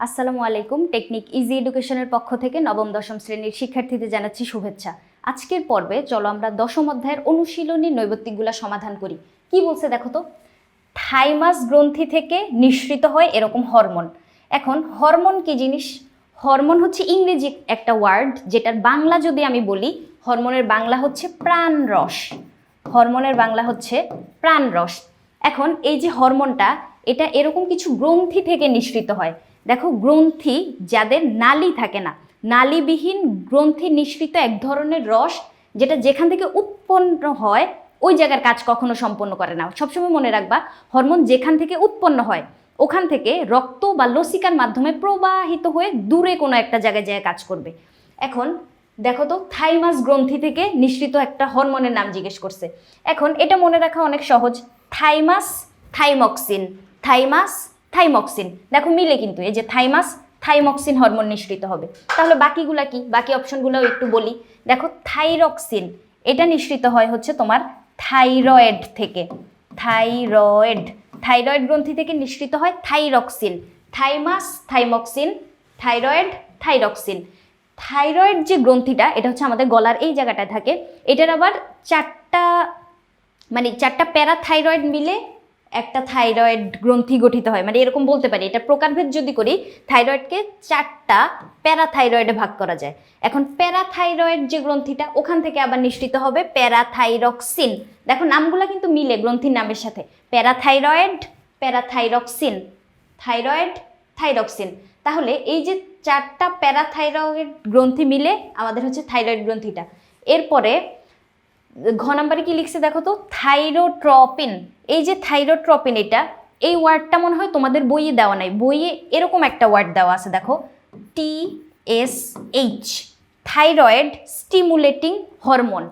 আসসালামু আলাইকুম। Technique easy এডুকেশনের পক্ষ থেকে নবম দশম শ্রেণীর শিক্ষার্থীদের জানাচ্ছি শুভেচ্ছা। আজকের পর্বে চলো আমরা দশম অধ্যায়ের অনুশীলনী নৈবত্তিকগুলো সমাধান করি। কি বলছে দেখো তো, থাইমাস গ্রন্থি থেকে নিঃসৃত হয় এরকম হরমোন। এখন হরমোন কি জিনিস? হরমোন হচ্ছে ইংরেজি একটা ওয়ার্ড, যেটার বাংলা যদি আমি বলি, হরমোনের বাংলা হচ্ছে প্রাণরস। হরমোনের বাংলা হচ্ছে প্রাণরস। এখন এই যে হরমোনটা, এটা এরকম কিছু গ্রন্থি থেকে নিঃসৃত হয়। দেখো, গ্রন্থি যাদের নালী থাকে না, নালীবিহীন গ্রন্থি নিঃসৃত এক ধরনের রস, যেটা যেখান থেকে উৎপন্ন হয় ওই জায়গার কাজ কখনো সম্পন্ন করে না। সবসময় মনে রাখবা, হরমোন যেখান থেকে উৎপন্ন হয় ওখান থেকে রক্ত বা লসিকার মাধ্যমে প্রবাহিত হয়ে দূরে কোনো একটা জায়গায় যেয়ে কাজ করবে। এখন দেখো তো, থাইমাস গ্রন্থি থেকে নিঃসৃত একটা হরমোনের নাম জিজ্ঞেস করছে। এখন এটা মনে রাখা অনেক সহজ, থাইমাস থাইমক্সিন। থাইমাস থাইমক্সিন, দেখো মিলে কিন্তু, এই যে থাইমাস থাইমক্সিন হরমোন নিঃসৃত হবে। তাহলে বাকিগুলা কি, বাকি অপশনগুলোও একটু বলি। দেখো, থাইরক্সিন, এটা নিঃসৃত হয় হচ্ছে তোমার থাইরয়েড থেকে। থাইরয়েড, থাইরয়েড গ্রন্থি থেকে নিঃসৃত হয় thyroxine. Thymus thymosin, thyroid thyroxine. Thyroid যে গ্রন্থিটা, এটা হচ্ছে আমাদের গলার এই জায়গাটায় থাকে। এটার আবার চারটা প্যারাথাইরয়েড মিলে একটা থাইরয়েড গ্রন্থি গঠিত হয়, মানে এরকম বলতে পারি। এটা প্রকারভেদ যদি করি, থাইরয়েডকে চারটা প্যারাথাইরয়েডে ভাগ করা যায়। এখন প্যারাথাইরয়েড যে গ্রন্থিটা, ওখান থেকে আবার নিঃসৃত হবে প্যারাথাইরক্সিন। দেখো নামগুলো কিন্তু মিলে গ্রন্থির নামের সাথে, প্যারাথাইরয়েড প্যারাথাইরক্সিন, থাইরয়েড থাইরক্সিন। তাহলে এই যে চারটা প্যারাথাইরয়েড গ্রন্থি মিলে আমাদের হচ্ছে থাইরয়েড গ্রন্থিটা। এরপরে ঘ নাম্বারে কি লিখছে দেখো তো, থাইরোট্রপিন। এই যে থাইরোট্রপিন, এই ওয়ার্ডটা মনে হয় তোমাদের বইয়ে দেওয়া নাই। বইয়ে এরকম একটা ওয়ার্ড দেওয়া আছে, দেখো TSH, thyroid stimulating hormone.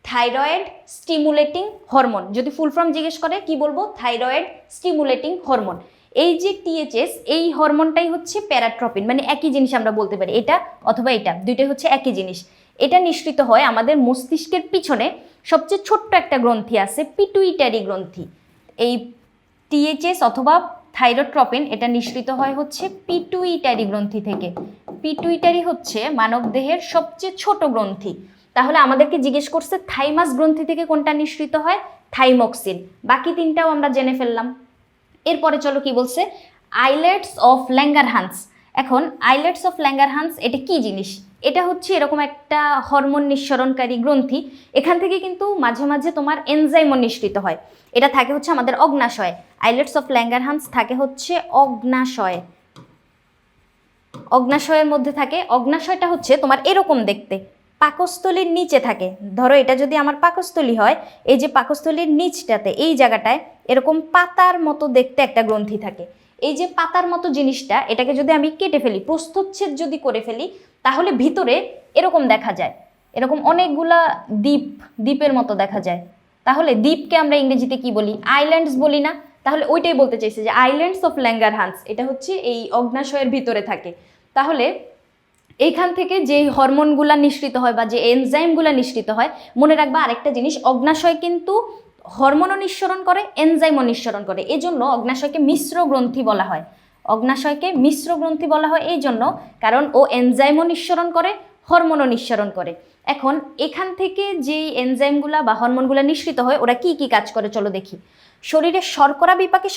Thyroid stimulating hormone, যদি ফুল ফর্ম জিজ্ঞেস করে কি বলবো? Thyroid stimulating hormone. এই যে THS, এই হরমোনটাই হচ্ছে প্যারাট্রপিন, মানে একই জিনিস আমরা বলতে পারি, এটা অথবা এটা, দুইটাই হচ্ছে একই জিনিস। এটা নিঃসৃত হয় আমাদের মস্তিষ্কের পিছনে সবচেয়ে ছোট্ট একটা গ্রন্থি আছে, পিটুইটারি গ্রন্থি। এই THS অথবা থাইরোট্রপিন, এটা নিঃসৃত হয় হচ্ছে পিটুইটারি গ্রন্থি থেকে। পিটুইটারি হচ্ছে মানবদেহের সবচেয়ে ছোট গ্রন্থি। তাহলে আমাদেরকে জিজ্ঞেস করছে থাইমাস গ্রন্থি থেকে কোনটা নিঃসৃত হয়? থাইমক্সিন। বাকি তিনটাও আমরা জেনে ফেললাম। এরপরে চলো কি বলছে, আইলেটস অফ ল্যাঙ্গারহান্স। এখন আইলেটস অফ ল্যাঙ্গারহান্স এটা কি জিনিস? এটা হচ্ছে এরকম একটা হরমোন নিঃসরণকারী গ্রন্থি। এখান থেকে কিন্তু মাঝে মাঝে তোমার এনজাইমও নিঃসৃত হয়। এটা থাকে হচ্ছে আমাদের অগ্নাশয়। আইলেটস অফ ল্যাঙ্গারহান্স থাকে হচ্ছে অগ্নাশয়। অগ্নাশয়ের মধ্যে থাকে। অগ্নাশয়টা হচ্ছে তোমার এরকম দেখতে, পাকস্থলীর নিচে থাকে। ধরো এটা যদি আমার পাকস্থলী হয়, এই যে পাকস্থলীর নিচটাতে এই জায়গাটায় এরকম পাতার মতো দেখতে একটা গ্রন্থি থাকে। এই যে পাতার মতো জিনিসটা, এটাকে যদি আমি কেটে ফেলি, প্রস্থচ্ছেদ যদি করে ফেলি, তাহলে ভিতরে এরকম দেখা যায়, এরকম অনেকগুলা দ্বীপের মতো দেখা যায়। তাহলে দ্বীপকে আমরা ইংরেজিতে কি বলি? আইল্যান্ডস বলি না? তাহলে ওইটাই বলতে চাইছে যে আইল্যান্ডস অফ ল্যাঙ্গারহান্স, এটা হচ্ছে এই অগ্নাশয়ের ভিতরে থাকে। তাহলে এইখান থেকে যে হরমোনগুলা নিঃসৃত হয় বা যে এনজাইমগুলা নিঃসৃত হয়, মনে রাখবা আরেকটা জিনিস, অগ্নাশয় কিন্তু হরমোনও নিঃসরণ করে, এনজাইমও নিঃসরণ করে। এই জন্য অগ্নাশয়কে মিশ্র গ্রন্থি বলা হয়। অগ্নাশয়কে মিশ্র গ্রন্থি বলা হয় এই জন্য, কারণ ও এনজাইমও নিঃসরণ করে, হরমোনও নিঃসরণ করে। এখন এখান থেকে যে এনজাইমগুলা বা হরমোনগুলা নিঃসৃত হয়, ওরা কি কি কাজ করে চলো দেখি। শরীরে শর্করা বিপাকে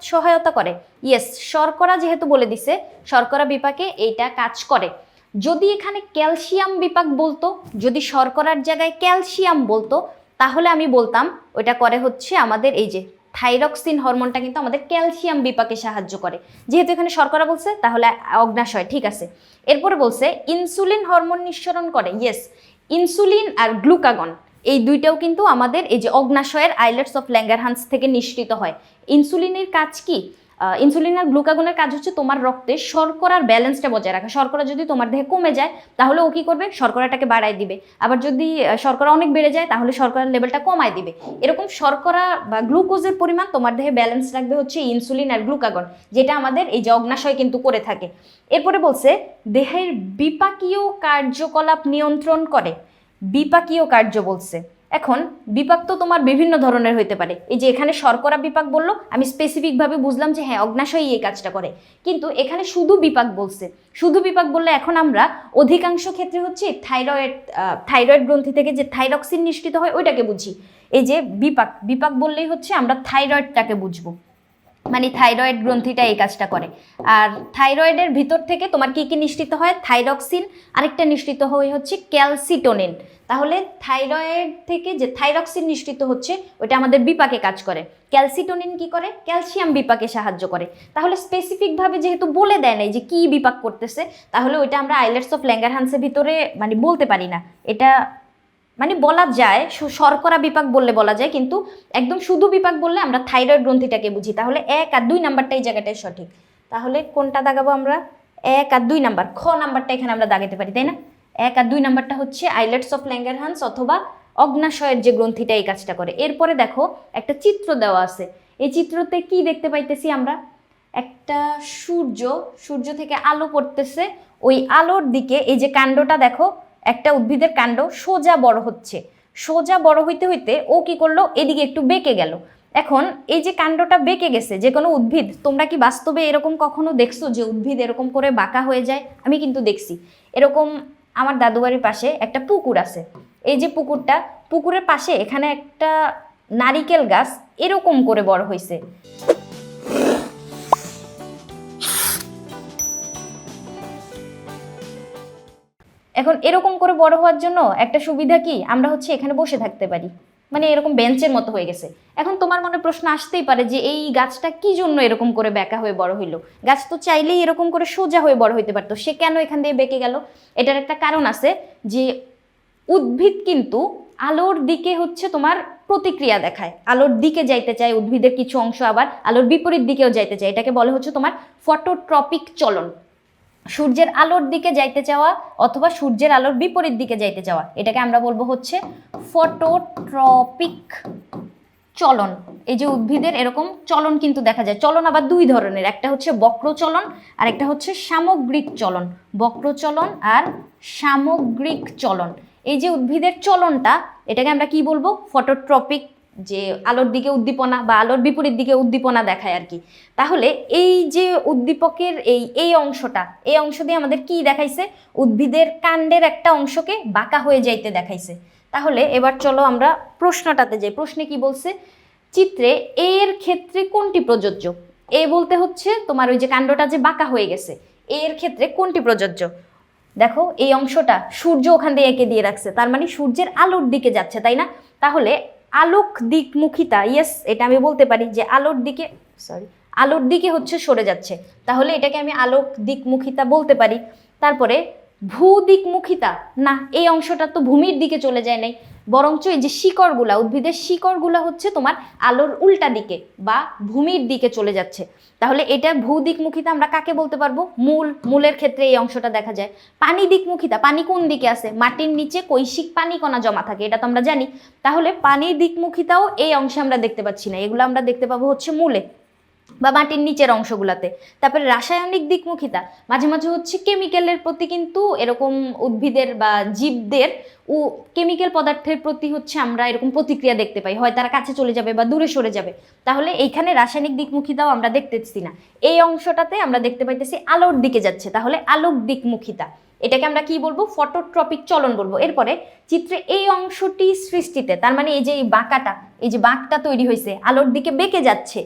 সহায়তা করে। ইয়েস, শর্করা যেহেতু বলে দিছে, শর্করা বিপাকে এইটা কাজ করে। যদি এখানে ক্যালসিয়াম বিপাক বলতো, যদি শর্করার জায়গায় ক্যালসিয়াম বলতো, তাহলে আমি বলতাম ওইটা করে হচ্ছে আমাদের এই যে থাইরক্সিন হরমোনটা কিন্তু আমাদের ক্যালসিয়াম বিপাকে সাহায্য করে। যেহেতু এখানে শর্করা বলছে, তাহলে অগ্নাশয়, ঠিক আছে। এরপরে বলছে ইনসুলিন হরমোন নিঃসরণ করে। ইয়েস, ইনসুলিন আর গ্লুকাগন এই দুইটাও কিন্তু আমাদের এই যে অগ্নাশয়ের আইলেটস অফ ল্যাঙ্গারহান্স থেকে নিঃসৃত হয়। ইনসুলিনের কাজ কি? ইনসুলিন আর গ্লুকাগনের কাজ হচ্ছে তোমার রক্তে শর্করার ব্যালেন্সটা বজায় রাখা। শর্করা যদি তোমার দেহে কমে যায়, তাহলে ও কী করবে? শর্করাটাকে বাড়ায় দিবে। আবার যদি শর্করা অনেক বেড়ে যায়, তাহলে শর্করার লেভেলটা কমায় দিবে। এরকম শর্করা বা গ্লুকোজের পরিমাণ তোমার দেহে ব্যালেন্স রাখবে হচ্ছে ইনসুলিন আর গ্লুকাগন, যেটা আমাদের এই যে অগ্নাশয় কিন্তু করে থাকে। এরপরে বলছে দেহের বিপাকীয় কার্যকলাপ নিয়ন্ত্রণ করে। বিপাকীয় কার্য বলছে। এখন বিপাক তো তোমার বিভিন্ন ধরনের হইতে পারে। এই যে এখানে শর্করা বিপাক বললো, আমি স্পেসিফিকভাবে বুঝলাম যে হ্যাঁ অগ্ন্যাশয়ই এই কাজটা করে, কিন্তু এখানে শুধু বিপাক বলছে। শুধু বিপাক বললে এখন আমরা অধিকাংশ ক্ষেত্রে হচ্ছে থাইরয়েড গ্রন্থি থেকে যে থাইরক্সিন নিঃসৃত হয় ওইটাকে বুঝি। এই যে বিপাক বিপাক বললেই হচ্ছে আমরা থাইরয়েডটাকে বুঝবো, মানে থাইরয়েড গ্রন্থিটা এই কাজটা করে। আর থাইরয়েডের ভিতর থেকে তোমার কি কি নিঃসৃত হয়? থাইরক্সিন, আরেকটা নিঃসৃত হয় হচ্ছে ক্যালসিটোনিন। তাহলে থাইরয়েড থেকে যে থাইরক্সিন নিঃসৃত হচ্ছে ওটা আমাদের বিপাকে কাজ করে। ক্যালসিটোনিন কি করে? ক্যালসিয়াম বিপাকে সাহায্য করে। তাহলে স্পেসিফিকভাবে যেহেতু বলে দেয় নাই যে কি বিপাক করতেছে, তাহলে ওইটা আমরা আইলেটস অফ ল্যাঙ্গারহ্যান্সের ভিতরে মানে বলতে পারি না। এটা মানে বলা যায় শর্করা বিপাক বললে বলা যায়, কিন্তু একদম শুধু বিপাক বললে আমরা থাইরয়েড গ্রন্থিটাকে বুঝি। তাহলে 1 আর 2 নাম্বারটা এই জায়গাটাই সঠিক। তাহলে কোনটা দাগাবো আমরা? 1 আর 2 নাম্বার, খ নাম্বারটা এখানে আমরা দাগাতে পারি, তাই না? 1 আর 2 নাম্বারটা হচ্ছে আইলেটস অফ ল্যাঙ্গারহ্যান্স অথবা অগ্ন্যাশয়ের যে গ্রন্থিটা এই কাজটা করে। এরপরে দেখো একটা চিত্র দেওয়া আছে। এই চিত্রতে কি দেখতে পাইতেছি আমরা? একটা সূর্য থেকে আলো পড়তেছে, ওই আলোর দিকে এই যে কাণ্ডটা দেখো, একটা উদ্ভিদের কাণ্ড সোজা বড় হচ্ছে। সোজা বড় হইতে হইতে ও কি করলো? এদিকে একটু বেঁকে গেল। এখন এই যে কাণ্ডটা বেঁকে গেছে, যে কোনো উদ্ভিদ, তোমরা কি বাস্তবে এরকম কখনো দেখছো যে উদ্ভিদ এরকম করে বাঁকা হয়ে যায়? আমি কিন্তু দেখছি এরকম। আমার দাদু বাড়ির পাশে একটা পুকুর আছে। এই যে পুকুরের পাশে এখানে একটা নারিকেল গাছ এরকম করে বড় হয়েছে। এখন এরকম করে বড় হওয়ার জন্য একটা সুবিধা কি, আমরা হচ্ছে এখানে বসে থাকতে পারি, মানে এরকম বেঞ্চের মতো হয়ে গেছে। এখন তোমার মনে প্রশ্ন আসতেই পারে যে এই গাছটা কি জন্য এরকম করে বেঁকা হয়ে বড় হইলো? গাছ তো চাইলেই এরকম করে সোজা হয়ে বড় হইতে পারতো, সে কেন এখান দিয়ে বেঁকে গেল? এটার একটা কারণ আছে যে উদ্ভিদ কিন্তু আলোর দিকে হচ্ছে তোমার প্রতিক্রিয়া দেখায়, আলোর দিকে যাইতে চায় উদ্ভিদের কিছু অংশ, আবার আলোর বিপরীত দিকেও যাইতে চায়। এটাকে বলে হচ্ছে তোমার ফটোট্রপিক চলন। সূর্যের আলোর দিকে যাইতে চাওয়া অথবা সূর্যের আলোর বিপরীত দিকে যাইতে চাওয়া, এটাকে আমরা বলবো হচ্ছে ফটোট্রপিক চলন। এই যে উদ্ভিদের এরকম চলন কিন্তু দেখা যায়। চলন আবার 2 ধরনের, একটা হচ্ছে বক্র চলন আর একটা হচ্ছে সামগ্রিক চলন। বক্র চলন আর সামগ্রিক চলন। এই যে উদ্ভিদের চলনটা, এটাকে আমরা কি বলবো? ফটোট্রপিক, যে আলোর দিকে উদ্দীপনা বা আলোর বিপরীত দিকে উদ্দীপনা দেখায় আর কি। তাহলে এই যে উদ্দীপকের এই অংশটা, এই অংশ দিয়ে আমাদের কি দেখাইছে? উদ্ভিদের কাণ্ডের একটা অংশকে বাঁকা হয়ে যাইতে দেখাইছে। তাহলে এবার চলো আমরা প্রশ্নটাতে যাই। প্রশ্নে কি বলছে? চিত্রে এর ক্ষেত্রে কোনটি প্রযোজ্য? এ বলতে হচ্ছে তোমার ওই যে কাণ্ডটা যে বাঁকা হয়ে গেছে, এর ক্ষেত্রে কোনটি প্রযোজ্য? দেখো এই অংশটা সূর্য ওখান দিয়ে এঁকে দিয়ে রাখছে, তার মানে সূর্যের আলোর দিকে যাচ্ছে, তাই না? তাহলে আলোক দিকমুখিতা, ইয়েস, এটা আমি বলতে পারি যে আলোর দিকে হচ্ছে সরে যাচ্ছে। তাহলে এটাকে আমি আলোক দিকমুখিতা বলতে পারি। তারপরে ভূ দিকমুখিতা, না, এই অংশটা তো ভূমির দিকে চলে যায় নাই, বরঞ্চ এই যে শিকড়গুলা, উদ্ভিদের শিকড়গুলা হচ্ছে তোমার আলোর উল্টা দিকে বা ভূমির দিকে চলে যাচ্ছে। তাহলে এটা ভূ দিকমুখিতা আমরা কাকে বলতে পারবো? মূলের ক্ষেত্রে এই অংশটা দেখা যায়। পানি দিকমুখিতা, পানি কোন দিকে আছে? মাটির নিচে কৈশিক পানি কণা জমা থাকে, এটা তো আমরা জানি। তাহলে পানির দিকমুখিতাও এই অংশে আমরা দেখতে পাচ্ছি না, এগুলো আমরা দেখতে পাবো হচ্ছে মূলে বা মাটির নিচের অংশগুলাতে। তারপরে রাসায়নিক দিকমুখিতা, মাঝে মাঝে হচ্ছে কেমিক্যালের প্রতি কিন্তু এরকম উদ্ভিদের বা জীবদের কেমিক্যাল পদার্থের প্রতি হচ্ছে আমরা এরকম প্রতিক্রিয়া দেখতে পাই, হয় তারা কাছে চলে যাবে বা দূরে সরে যাবে। তাহলে এইখানে রাসায়নিক দিকমুখিতাও আমরা দেখতেছি না, এই অংশটাতে আমরা দেখতে পাইতেছি আলোর দিকে যাচ্ছে। তাহলে আলোক দিকমুখিতা, এটাকে আমরা কি বলবো? ফটোট্রপিক চলন বলবো। এরপরে চিত্রে এই অংশটি সৃষ্টিতে, তার মানে এই যে এই বাঁকাটা, এই যে বাঁকটা তৈরি হয়েছে, আলোর দিকে বেঁকে যাচ্ছে,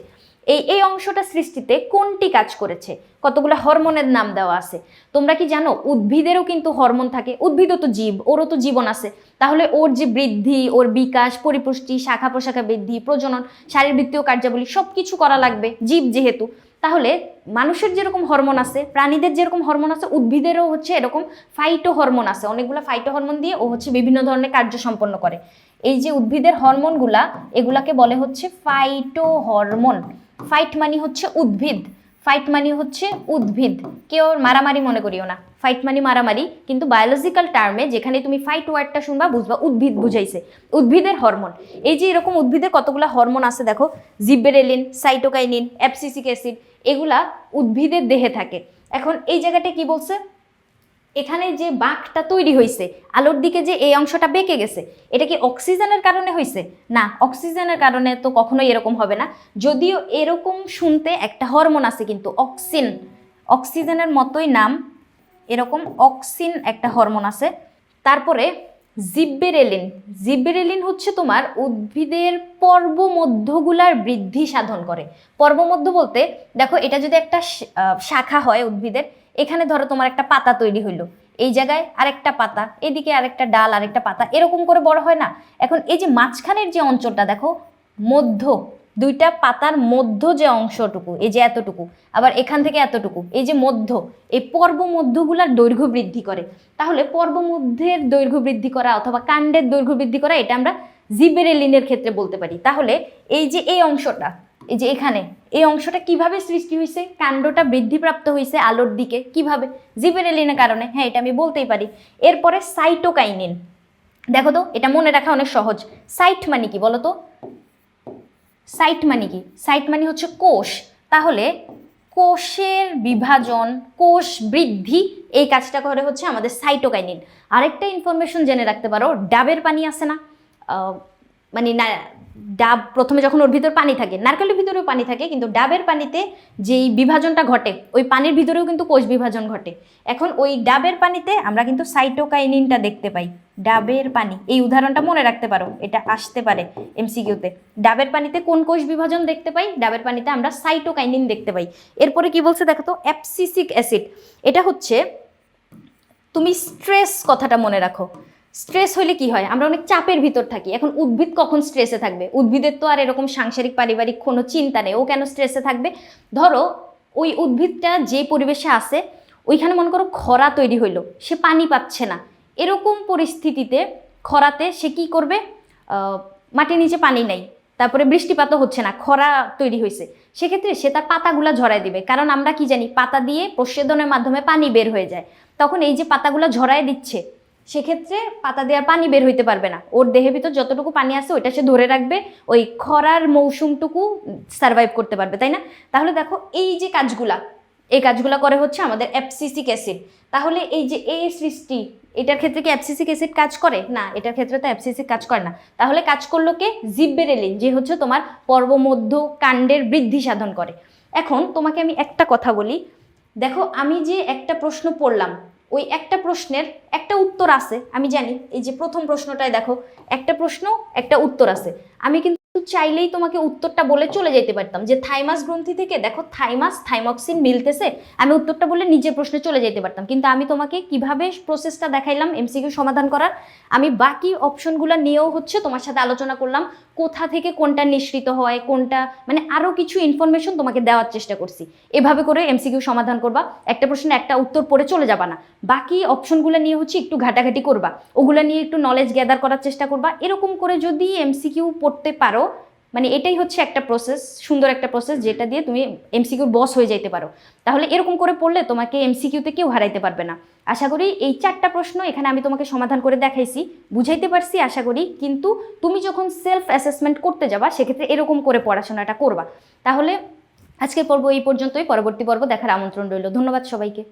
এই অংশটা সৃষ্টিতে কোনটি কাজ করেছে? কতগুলো হরমোনের নাম দেওয়া আছে। তোমরা কি জানো উদ্ভিদেরও কিন্তু হরমোন থাকে? উদ্ভিদও তো জীব, ওরও তো জীবন আছে। তাহলে ওর যে বৃদ্ধি, ওর বিকাশ, পরিপুষ্টি, শাখা প্রশাখা বৃদ্ধি, প্রজনন, শারীরবৃত্তীয় কার্যাবলী সব কিছু করা লাগবে জীব যেহেতু। তাহলে মানুষের যেরকম হরমোন আছে, প্রাণীদের যেরকম হরমোন আছে, উদ্ভিদেরও হচ্ছে এরকম ফাইটো হরমোন আছে। অনেকগুলো ফাইটো হরমোন দিয়ে ও হচ্ছে বিভিন্ন ধরনের কার্য সম্পন্ন করে। এই যে উদ্ভিদের হরমোনগুলা, এগুলাকে বলে হচ্ছে ফাইটো হরমোন। ফাইট মানে হচ্ছে উদ্ভিদ, ফাইট মানে হচ্ছে উদ্ভিদ, কেউ মারামারি মনে করিও না। ফাইট মানে মারামারি, কিন্তু বায়োলজিক্যাল টার্মে যেখানে তুমি ফাইট ওয়ার্ডটা শুনবা বুঝবা উদ্ভিদ বুঝাইছে, উদ্ভিদের হরমোন। এই যে এরকম উদ্ভিদের কতগুলো হরমোন আছে দেখো, জিবেরেলিন, সাইটোকাইনিন, অ্যাবসিসিক অ্যাসিড, এগুলা উদ্ভিদের দেহে থাকে। এখন এই জায়গাটা কি বলছে? এখানে যে বাঁকটা তৈরি হয়েছে আলোর দিকে, যে এই অংশটা বেঁকে গেছে, এটা কি অক্সিজেনের কারণে হয়েছে? না, অক্সিজেনের কারণে তো কখনোই এরকম হবে না। যদিও এরকম শুনতে একটা হরমোন আছে কিন্তু অক্সিন, অক্সিজেনের মতোই নাম, এরকম অক্সিন একটা হরমোন আছে। তারপরে জিব্বেরেলিন, জিব্বেরেলিন হচ্ছে তোমার উদ্ভিদের পর্বমধ্যগুলার বৃদ্ধি সাধন করে। পর্বমধ্য বলতে দেখো, এটা যদি একটা শাখা হয় উদ্ভিদের, এখানে ধরো তোমার একটা পাতা তৈরি হইলো, এই জায়গায় আরেকটা পাতা, এদিকে আরেকটা ডাল, আরেকটা পাতা, এরকম করে বড় হয় না? এখন এই যে মাঝখানের যে অঞ্চলটা দেখো, মধ্য, দুইটা পাতার মধ্য যে অংশটুকু, এই যে এতটুকু, আবার এখান থেকে এতটুকু, এই যে মধ্য, এই পর্ব মধ্যগুলার দৈর্ঘ্য বৃদ্ধি করে। তাহলে পর্বমধ্যের দৈর্ঘ্য বৃদ্ধি করা অথবা কাণ্ডের দৈর্ঘ্য বৃদ্ধি করা, এটা আমরা জিবেরেলিনের ক্ষেত্রে বলতে পারি। তাহলে এই যে এই অংশটা, এই যে এখানে এই অংশটা কিভাবে সৃষ্টি হয়েছে? কাণ্ডটা বৃদ্ধিপ্রাপ্ত হয়েছে আলোর দিকে, কিভাবে? জিবেরেলিনের কারণে। হ্যাঁ, এটা আমি বলতেই পারি। এরপরে সাইটোকাইনিন, দেখো তো, এটা মনে রাখা অনেক সহজ। সাইট মানে কি বলো তো? সাইট মানে কি? সাইট মানে হচ্ছে কোষ। তাহলে কোষের বিভাজন, কোষ বৃদ্ধি, এই কাজটা করে হচ্ছে আমাদের সাইটোকাইনিন। আরেকটা ইনফরমেশন জেনে রাখতে পারো, ডাবের পানি আছে না, মানে না, ডাব প্রথমে যখন ওর ভিতর পানি থাকে, নারকেলের ভিতরেও পানি থাকে, কিন্তু ডাবের পানিতে যেই বিভাজনটা ঘটে, ওই পানির ভিতরেও কিন্তু কোষ বিভাজন ঘটে। এখন ওই ডাবের পানিতে আমরা কিন্তু সাইটোকাইনিনটা দেখতে পাই। ডাবের পানি, এই উদাহরণটা মনে রাখতে পারো, এটা আসতে পারে এমসিকিউতে। ডাবের পানিতে কোন কোষ বিভাজন দেখতে পাই? ডাবের পানিতে আমরা সাইটোকাইনিন দেখতে পাই। এরপরে কি বলছে দেখো তো, অ্যাবসিসিক অ্যাসিড। এটা হচ্ছে, তুমি স্ট্রেস কথাটা মনে রাখো। স্ট্রেস হলে কি হয়? আমরা অনেক চাপের ভিতর থাকি। এখন উদ্ভিদ কখন স্ট্রেসে থাকবে? উদ্ভিদের তো আর এরকম সাংসারিক পারিবারিক কোনো চিন্তা নেই, ও কেন স্ট্রেসে থাকবে? ধরো ওই উদ্ভিদটা যে পরিবেশে আছে, ওইখানে মনে করো খরা তৈরি হইলো, সে পানি পাচ্ছে না। এরকম পরিস্থিতিতে, খরাতে সে কি করবে? মাটির নিচে পানি নাই, তারপরে বৃষ্টিপাতও হচ্ছে না, খরা তৈরি হয়েছে, সেক্ষেত্রে সে তার পাতাগুলা ঝরায় দিবে। কারণ আমরা কি জানি, পাতা দিয়ে প্রস্বেদনের মাধ্যমে পানি বের হয়ে যায়। তখন এই যে পাতাগুলা ঝরায় দিচ্ছে, সেক্ষেত্রে পাতা দিয়ে আর পানি বের হইতে পারবে না। ওর দেহের ভিতর যতটুকু পানি আছে ওইটা সে ধরে রাখবে, ওই খরার মৌসুমটুকু সার্ভাইভ করতে পারবে, তাই না? তাহলে দেখো, এই যে কাজগুলা, এই কাজগুলা করে হচ্ছে আমাদের অ্যাবসিসিক অ্যাসিড। তাহলে এই যে এই সৃষ্টি, এটার ক্ষেত্রে কি অ্যাবসিসিক অ্যাসিড কাজ করে? না, এটার ক্ষেত্রে তো অ্যাবসিসিক কাজ করে না। তাহলে কাজ করলো কে? জিব্বেরেলিন, যে হচ্ছে তোমার পর্বমধ্য কাণ্ডের বৃদ্ধি সাধন করে। এখন তোমাকে আমি একটা কথা বলি, দেখো আমি যে একটা প্রশ্ন পড়লাম, ওই একটা প্রশ্নের একটা উত্তর আছে, আমি জানি। এই যে প্রথম প্রশ্নটায় দেখো, একটা প্রশ্ন একটা উত্তর আছে। আমি কিন্তু চাইলেই তোমাকে উত্তরটা বলে চলে যেতে পারতাম, যে থাইমাস গ্রন্থি থেকে দেখো থাইমাস থাইমক্সিন মিলতেছে, আমি উত্তরটা বলে নিজের প্রশ্নে চলে যেতে পারতাম। কিন্তু আমি তোমাকে কিভাবে প্রসেসটা দেখাইলাম এমসিকিউ সমাধান করার, আমি বাকি অপশনগুলো নিয়েও হচ্ছে তোমার সাথে আলোচনা করলাম, কোথা থেকে কোনটা নিঃসৃত হয়, কোনটা, মানে আরও কিছু ইনফরমেশন তোমাকে দেওয়ার চেষ্টা করছি। এভাবে করে এমসিকিউ সমাধান করবা, একটা প্রশ্নে একটা উত্তর পড়ে চলে যাবা না, বাকি অপশনগুলো নিয়ে হচ্ছে একটু ঘাটাঘাটি করবা, ওগুলো নিয়ে একটু নলেজ গ্যাদার করার চেষ্টা করবা। এরকম করে যদি এমসিকিউ পড়তে পারো, মানে এটাই হচ্ছে একটা প্রসেস, সুন্দর একটা প্রসেস, যেটা দিয়ে তুমি এমসিকিউর বস হয়ে যাইতে পারো। তাহলে এরকম করে পড়লে তোমাকে এমসিকিউতে কেউ হারাইতে পারবে না। আশা করি এই 4টা প্রশ্ন এখানে আমি তোমাকে সমাধান করে দেখাইছি, বুঝাইতে পারছি আশা করি। কিন্তু তুমি যখন সেলফ অ্যাসেসমেন্ট করতে যাবা, সেক্ষেত্রে এরকম করে পড়াশোনাটা করবা। তাহলে আজকের পর্ব এই পর্যন্তই, পরবর্তী পর্ব দেখার আমন্ত্রণ রইল। ধন্যবাদ সবাইকে।